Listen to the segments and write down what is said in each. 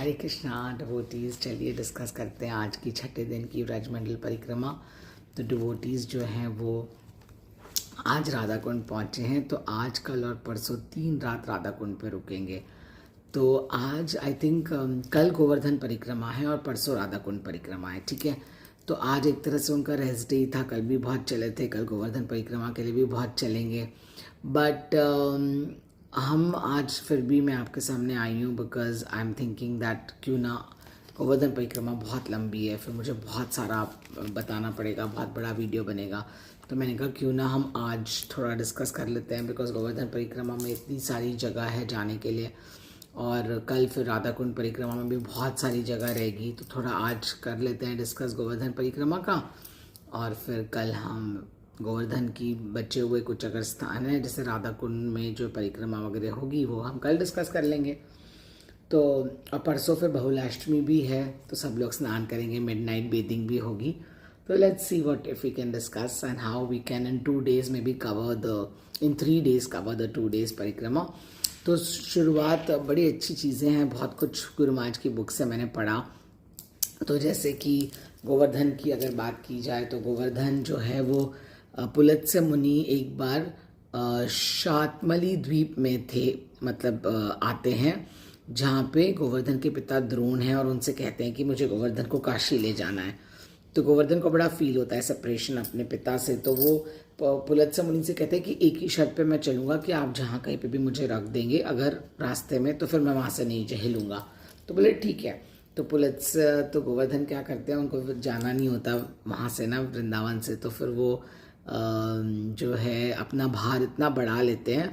हरे Krishna devotees. चलिए discuss करते हैं आज की छठे दिन की ब्रजमंडल परिक्रमा। तो डिवोटीज़ जो हैं वो आज राधा कुंड पहुँचे हैं, तो आज कल और परसों 3 रात राधा कुंड पे रुकेंगे। तो आज आई थिंक कल गोवर्धन परिक्रमा है और परसों राधा कुंड परिक्रमा है, ठीक है। तो आज एक तरह से उनका रेस्ट डे था, कल भी बहुत चले थे, कल गोवर्धन परिक्रमा के लिए भी बहुत चलेंगे। बट हम आज फिर भी मैं आपके सामने आई हूँ because I am thinking that क्यों ना, गोवर्धन परिक्रमा बहुत लंबी है, फिर मुझे बहुत सारा बताना पड़ेगा, बहुत बड़ा वीडियो बनेगा। तो मैंने कहा क्यों ना हम आज थोड़ा डिस्कस कर लेते हैं, बिकॉज गोवर्धन परिक्रमा में इतनी सारी जगह है जाने के लिए, और कल फिर राधा कुंड परिक्रमा में भी बहुत सारी जगह रहेगी। तो थोड़ा आज कर लेते हैं डिस्कस गोवर्धन परिक्रमा का, और फिर कल हम गोवर्धन की बचे हुए कुछ अगर स्थान है जैसे राधा कुंड में जो परिक्रमा वगैरह होगी वो हम कल डिस्कस कर लेंगे। तो और परसों फिर बहुलाष्टमी भी है, तो सब लोग स्नान करेंगे, मिडनाइट बेदिंग भी होगी। तो let's see what if we can discuss and how we can in 2 days may be cover the in 3 days cover the 2 days परिक्रमा। तो शुरुआत बड़ी अच्छी चीज़ें हैं, बहुत कुछ गुरु महाराज की बुक से मैंने पढ़ा। तो जैसे कि गोवर्धन की अगर बात की जाए तो गोवर्धन जो है वो पुलत्स्य मुनि एक बार शातमली द्वीप में थे, मतलब आते हैं जहाँ पे गोवर्धन के पिता द्रोण हैं, और उनसे कहते हैं कि मुझे गोवर्धन को काशी ले जाना है। तो गोवर्धन को बड़ा फील होता है सेपरेशन अपने पिता से, तो वो पुलत्स्य मुनि से कहते हैं कि एक ही शर्त पे मैं चलूँगा कि आप जहाँ कहीं पे भी मुझे रख देंगे अगर रास्ते में, तो फिर मैं वहाँ से नहीं हिलूँगा। तो बोले ठीक है। तो पुलत्स्य तो गोवर्धन क्या करते हैं, उनको जाना नहीं होता वहाँ से ना, वृंदावन से, तो फिर वो जो है अपना भार इतना बढ़ा लेते हैं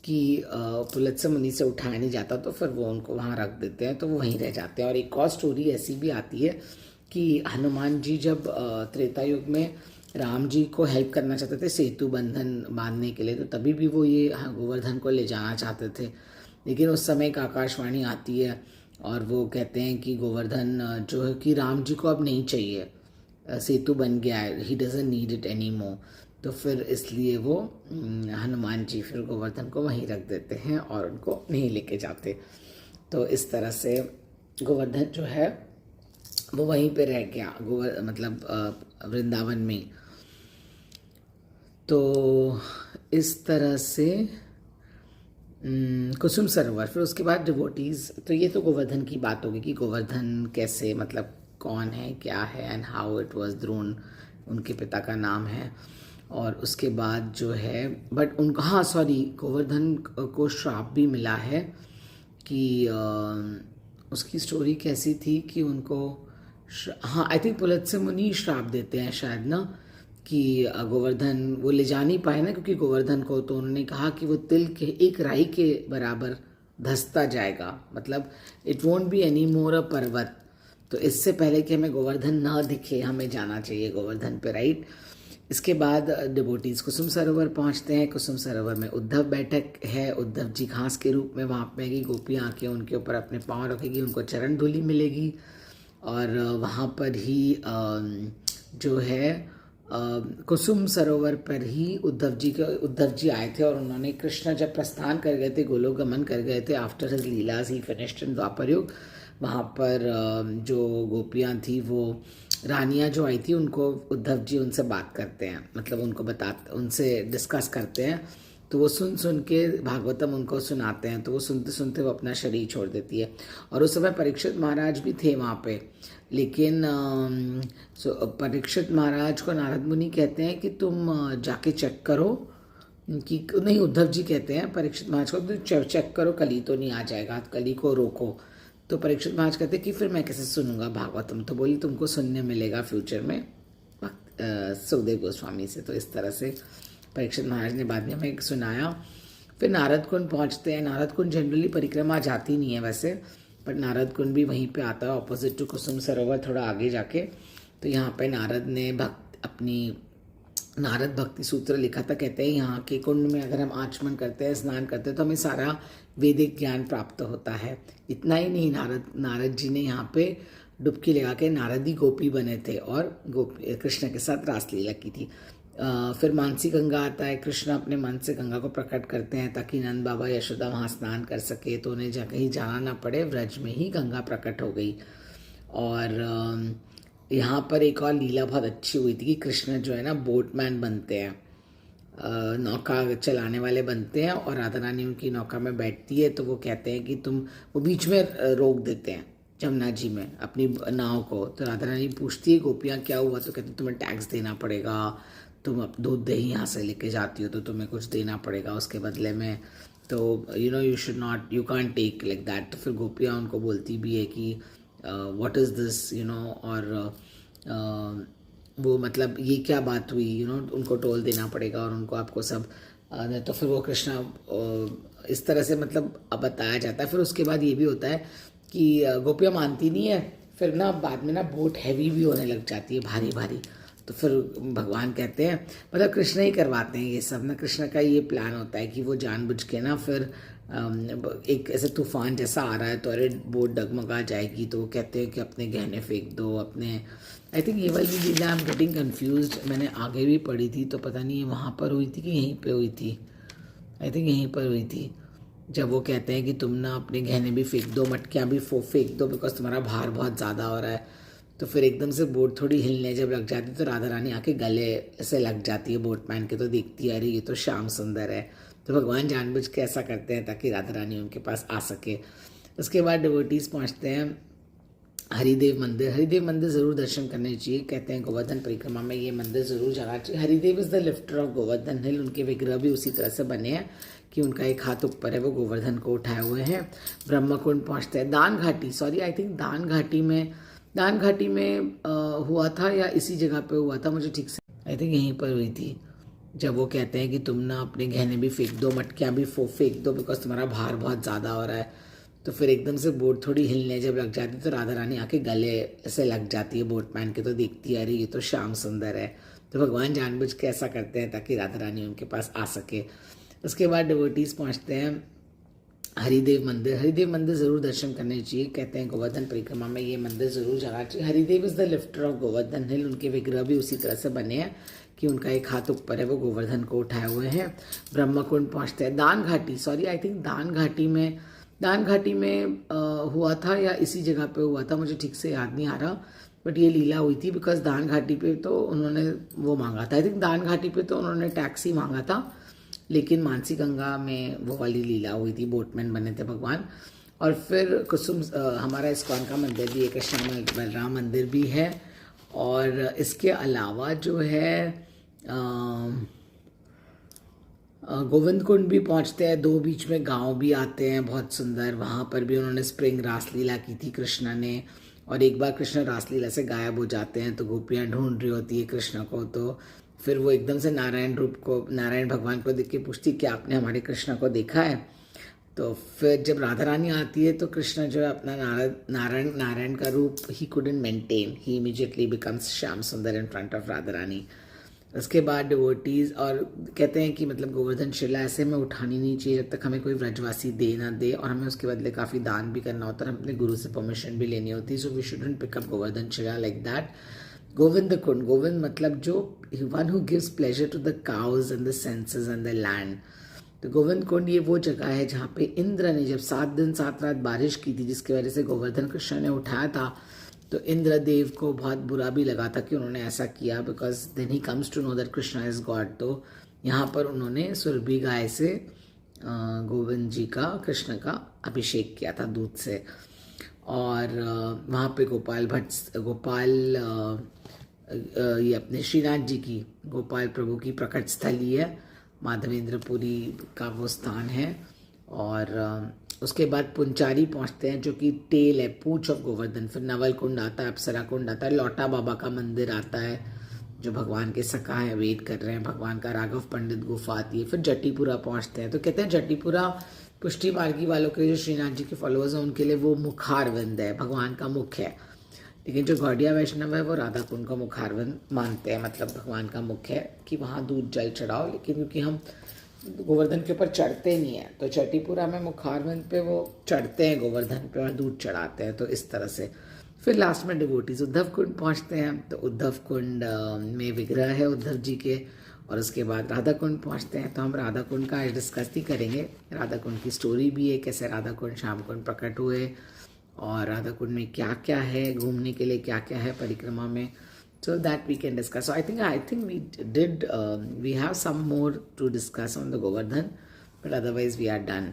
कि पुलत्स्य मुनि से उठाया नहीं जाता, तो फिर वो उनको वहाँ रख देते हैं, तो वो वहीं रह जाते हैं। और एक और स्टोरी ऐसी भी आती है कि हनुमान जी जब त्रेता युग में राम जी को हेल्प करना चाहते थे सेतु बंधन बांधने के लिए, तो तभी भी वो ये गोवर्धन को ले जाना चाहते थे। लेकिन उस समय एक आकाशवाणी आती है और वो कहते हैं कि गोवर्धन जो है कि राम जी को अब नहीं चाहिए, सेतु बन गया है, he doesn't need it any more. तो फिर इसलिए वो हनुमान जी फिर गोवर्धन को वहीं रख देते हैं और उनको नहीं लेके जाते। तो इस तरह से गोवर्धन जो है वो वहीं पे रह गया, मतलब वृंदावन में। तो इस तरह से कुसुम सरोवर, फिर उसके बाद डिवोटीज़। तो ये तो गोवर्धन की बात होगी कि गोवर्धन कैसे, मतलब कौन है, क्या है, and how it was Drona, उनके पिता का नाम है। और उसके बाद जो है बट उनका, हाँ सॉरी, गोवर्धन को श्राप भी मिला है कि उसकी स्टोरी कैसी थी कि उनको हाँ आई थिंक पुलत्स्य मुनि श्राप देते हैं शायद ना, कि गोवर्धन वो ले जा नहीं पाए ना, क्योंकि गोवर्धन को तो उन्होंने कहा कि वो तिल के एक राई के बराबर धंसता जाएगा, मतलब it won't be any more a पर्वत। तो इससे पहले कि हमें गोवर्धन ना दिखे हमें जाना चाहिए गोवर्धन पे, राइट। इसके बाद डिवोटीज़ कुसुम सरोवर पहुंचते हैं। कुसुम सरोवर में उद्धव बैठक है, उद्धव जी घास के रूप में वहाँ पे गोपियाँ आके उनके ऊपर अपने पाँव रखेगी, उनको चरण धूलि मिलेगी। और वहाँ पर ही जो है कुसुम सरोवर पर ही उद्धव जी आए थे, और उन्होंने कृष्ण जब प्रस्थान कर गए थे, गोलोक गमन कर गए थे, आफ्टर हिज लीलाज he finished in Dwapar Yug. वहाँ पर जो गोपियाँ थी, वो रानियाँ जो आई थी, उनको उद्धव जी उनसे बात करते हैं, मतलब उनसे डिस्कस करते हैं। तो वो सुन के भागवतम उनको सुनाते हैं, तो वो सुनते सुनते वो अपना शरीर छोड़ देती है। और उस समय परीक्षित महाराज भी थे वहाँ पे, लेकिन परीक्षित महाराज को नारद मुनि कहते हैं कि तुम जाके चेक करो कि नहीं, उद्धव जी कहते हैं परीक्षित महाराज को, तुम चेक करो कली तो नहीं आ जाएगा, कली को रोको। तो परीक्षित महाराज कहते हैं कि फिर मैं कैसे सुनूंगा भागवतम, तो बोली तुमको सुनने मिलेगा फ्यूचर में सुखदेव गोस्वामी से। तो इस तरह से परीक्षित महाराज ने बाद में हमें सुनाया। फिर नारद कुंड पहुंचते हैं। नारद कुंड जनरली परिक्रमा जाती नहीं है वैसे, बट नारद कुंड भी वहीं पे आता है, ऑपोजिट टू कुसुम सरोवर, थोड़ा आगे जाके। तो यहाँ पे नारद ने अपनी नारद भक्ति सूत्र लिखा था। कहते हैं यहाँ के कुंड में अगर हम आचमन करते हैं, स्नान करते हैं, तो हमें सारा वैदिक ज्ञान प्राप्त होता है। इतना ही नहीं, नारद जी ने यहाँ पे डुबकी लगा के नारदी गोपी बने थे और कृष्ण के साथ रासलीला की थी। फिर मानसी गंगा आता है। कृष्ण अपने मन से गंगा को प्रकट करते हैं ताकि नंद बाबा यशोदा वहाँ स्नान कर सके, तो उन्हें कहीं जाना ना पड़े, व्रज में ही गंगा प्रकट हो गई। और यहाँ पर एक और लीला बहुत अच्छी हुई थी कि कृष्ण जो है ना बोटमैन बनते हैं, नौका चलाने वाले बनते हैं, और राधा रानी उनकी नौका में बैठती है, तो वो कहते हैं कि तुम, वो बीच में रोक देते हैं जमुना जी में अपनी नाव को। तो राधा रानी पूछती है गोपियाँ क्या हुआ, तो कहते हैं तुम्हें टैक्स देना पड़ेगा, तुम अब दूध दही यहाँ से लेके जाती हो तो तुम्हें कुछ देना पड़ेगा उसके बदले में, तो you should not, you can't take like that. तो फिर गोपियाँ उनको बोलती भी है कि व्हाट इज़ दिस, और वो मतलब ये क्या बात हुई, उनको टोल देना पड़ेगा और उनको आपको सब, तो फिर वो कृष्णा इस तरह से मतलब अब बताया जाता है। फिर उसके बाद ये भी होता है कि गोपियाँ मानती नहीं है, फिर ना बाद में ना बोट हैवी भी होने लग जाती है, भारी भारी। तो फिर भगवान कहते हैं, मतलब कृष्ण ही करवाते हैं ये सब ना, कृष्ण का ये प्लान होता है कि वो जानबूझ के ना फिर एक ऐसे तूफान जैसा आ रहा है तो अरे बोट डगमगा जाएगी, तो वो कहते हैं कि अपने गहने फेंक दो अपने। आई थिंक ये वाली लीला आई एम गेटिंग कन्फ्यूज, मैंने आगे भी पढ़ी थी तो पता नहीं वहाँ पर हुई थी कि यहीं पे हुई थी। आई थिंक यहीं पर हुई थी, जब वो कहते हैं कि तुम ना अपने गहने भी फेंक दो, मटकियाँ भी फेंक दो, बिकॉज तुम्हारा भार बहुत ज़्यादा हो रहा है। तो फिर एकदम से बोट थोड़ी हिलने जब लग जाती है तो राधा रानी आके गले से लग जाती है बोटमैन के, तो देखती है अरे ये तो श्याम सुंदर है। तो भगवान जानबूझ के ऐसा करते हैं ताकि राधा रानी उनके पास आ सके। उसके बाद डिवोटीज पहुँचते हैं हरिदेव मंदिर। हरिदेव मंदिर ज़रूर दर्शन करने चाहिए, कहते हैं गोवर्धन परिक्रमा में ये मंदिर ज़रूर जाना चाहिए। Haridev is the lifter of Govardhan hill, उनके विग्रह भी उसी तरह से बने हैं कि उनका एक हाथ ऊपर है, वो गोवर्धन को उठाए हुए हैं। ब्रह्मकुंड पहुँचते हैं, दान घाटी, सॉरी आई थिंक दान घाटी में हुआ था या इसी जगह पे हुआ था, मुझे ठीक से आई थिंक यहीं पर हुई थी, जब वो कहते हैं कि तुम ना अपने गहने भी फेंक दो, मटकियाँ भी फेंक दो, बिकॉज तुम्हारा भार बहुत ज़्यादा हो रहा है। तो फिर एकदम से बोट थोड़ी हिलने जब लग जाती है तो राधा रानी आके गले से लग जाती है बोटमैन के, तो देखती है अरे ये तो श्याम सुंदर है। तो भगवान जानबूझ के ऐसा करते हैं ताकि राधा रानी उनके पास आ सके। उसके बाद डिवोटीज पहुँचते हैं हरिदेव मंदिर। हरिदेव मंदिर ज़रूर दर्शन करने चाहिए, कहते हैं गोवर्धन परिक्रमा में ये मंदिर ज़रूर जाना चाहिए। Haridev is the lifter of Govardhan hill, उनके विग्रह भी उसी तरह से बने हैं कि उनका एक हाथ ऊपर है, वो गोवर्धन को उठाए हुए हैं। ब्रह्मकुंड पहुँचते हैं, दान घाटी, सॉरी आई थिंक दान घाटी में हुआ था या इसी जगह पे हुआ था, मुझे ठीक से याद नहीं आ रहा, बट ये लीला हुई थी बिकॉज दान घाटी पे तो उन्होंने वो मांगा था। आई थिंक दान घाटी पे तो उन्होंने टैक्स ही मांगा था, लेकिन मानसी गंगा में वो वाली लीला हुई थी, बोटमैन बने थे भगवान। और फिर कुसुम हमारा इस्कॉन का मंदिर भी है, कृष्ण बलराम मंदिर भी है। और इसके अलावा जो है गोविंद कुंड भी पहुंचते हैं, दो बीच में गांव भी आते हैं बहुत सुंदर, वहाँ पर भी उन्होंने स्प्रिंग रासलीला की थी कृष्णा ने। और एक बार कृष्ण रासलीला से गायब हो जाते हैं तो गोपियाँ ढूंढ रही होती है कृष्ण को, तो फिर वो एकदम से नारायण भगवान को देख के पूछती कि आपने हमारे कृष्ण को देखा है। तो फिर जब राधा रानी आती है तो कृष्ण जो है अपना नारायण का रूप he couldn't maintain, he immediately becomes Shyam सुंदर in front of Radha Rani. उसके बाद डिवोटीज और कहते हैं कि मतलब गोवर्धन शिला ऐसे में उठानी नहीं चाहिए जब तक हमें कोई व्रजवासी दे ना दे, और हमें उसके बदले काफ़ी दान भी करना होता है, हम अपने गुरु से परमिशन भी लेनी होती है, so we shouldn't pick up Govardhan Shila like that. Govind Kund, Govind मतलब जो one who gives pleasure to the cows and the senses and the land. तो गोविंद कुंड ये वो जगह है जहाँ पे इंद्र ने जब 7 दिन 7 रात बारिश की थी, जिसकी वजह से गोवर्धन कृष्ण ने उठाया था, तो इंद्रदेव को बहुत बुरा भी लगा था कि उन्होंने ऐसा किया, बिकॉज देन ही comes to know that Krishna is God. तो यहाँ पर उन्होंने सुरभि गाय से गोविंद जी का, कृष्ण का अभिषेक किया था दूध से। और वहाँ पे ये अपने श्रीनाथ जी की, गोपाल प्रभु की प्रकट स्थली है, माधवेंद्रपुरी का वो स्थान है। और उसके बाद पुंचारी पहुंचते हैं जो कि टेल है, पूंछ ऑफ गोवर्धन। फिर नवल कुंड आता है, अप्सरा कुंड आता है, लौटा बाबा का मंदिर आता है जो भगवान के सखा है, वेट कर रहे हैं भगवान का, राघव पंडित गुफा आती है। फिर जटीपुरा पहुंचते हैं, तो कहते हैं जटीपुरा पुष्टि मार्गी वालों के जो श्रीनाथ जी के फॉलोअर्स हैं उनके लिए वो मुखारविंद है, भगवान का मुख है। लेकिन जो गौड़िया वैष्णव है वो राधा कुंड का मुखारविंद मानते हैं, मतलब भगवान का मुख है कि वहाँ दूध जल चढ़ाओ। लेकिन क्योंकि हम गोवर्धन के ऊपर चढ़ते नहीं है, तो चटीपुरा में मुखारविंद पे वो चढ़ते हैं गोवर्धन पे और दूध चढ़ाते हैं, तो इस तरह से। फिर लास्ट में डिवोटीज उद्धव कुंड पहुंचते हैं, तो उद्धव कुंड में विग्रह है उद्धव जी के, और उसके बाद राधा कुंड पहुंचते हैं। तो हम राधा कुंड का आज डिस्कस ही करेंगे। राधा कुंड की स्टोरी भी है, कैसे राधा कुंड श्याम कुंड प्रकट हुए, और राधा कुंड में क्या क्या है, घूमने के लिए क्या क्या है परिक्रमा में, so that we can discuss. So I think we did we have some more to discuss on the Govardhan, but otherwise we are done.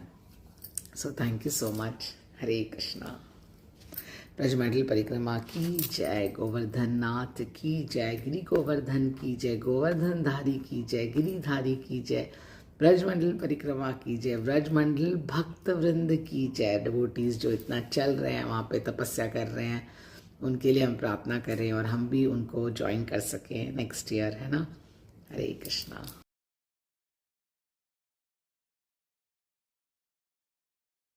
So thank you so much. Hare Krishna. Brajmandal परिक्रमा की जय, गोवर्धन नाथ की जय, गिरि गोवर्धन की जय, गोवर्धन धारी की जय, गिरिधारी की जय, ब्रजमंडल परिक्रमा की जय, ब्रजमंडल भक्त वृंद की जय। डिवोटीज जो इतना चल रहे हैं वहाँ पे, तपस्या कर रहे हैं, उनके लिए हम प्रार्थना करें और हम भी उनको ज्वाइन कर सकें नेक्स्ट ईयर, है ना। हरे कृष्णा।